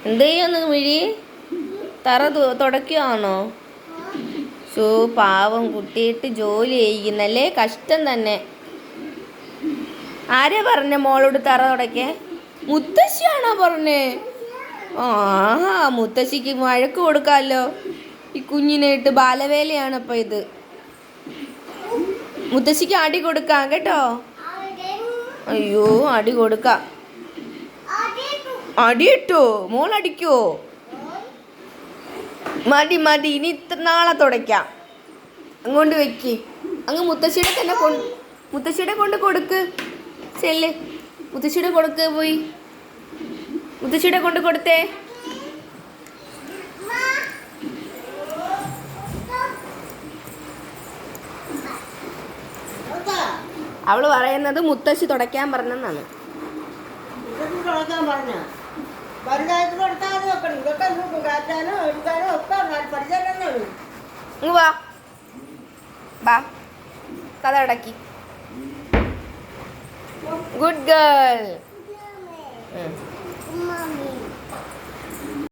എന്ത് ചെയ്യുന്നു മിഴി? തറ തുടയ്ക്കുകയാണോ? ഷോ പാവം കുട്ടിയിട്ട് ജോലി ചെയ്യിക്കുന്നല്ലേ, കഷ്ടം തന്നെ. ആരാ പറഞ്ഞ മോളോട് തറ തുടയ്ക്കേ? മുത്തശ്ശിയാണോ പറഞ്ഞേ? ആഹാ, മുത്തശ്ശിക്ക് വഴക്ക് കൊടുക്കാമല്ലോ. ഈ കുഞ്ഞിനായിട്ട് ബാലവേലയാണ് അപ്പം ഇത്. മുത്തശ്ശിക്ക് അടി കൊടുക്കാം കേട്ടോ. അയ്യോ, അടി കൊടുക്കാം. അടിയിട്ടോ? മോൾ അടിക്കോ? മതി മതി, ഇനി ഇത്ര നാളെ തുടയ്ക്കാം. അങ്ങോട്ട് വെക്ക്. അങ്ങ് മുത്തശ്ശിയുടെ കൊണ്ട് കൊടുക്ക്. ചെല്ല്, മുത്തശ്ശിയുടെ കൊടുക്ക്. പോയി മുത്തശ്ശിയുടെ കൊണ്ട് കൊടുത്തേ. അവള് പറയുന്നത് മുത്തശ്ശി തുടയ്ക്കാൻ പറഞ്ഞെന്നാണ്. വാ, കഥ അടക്കി. Good girl.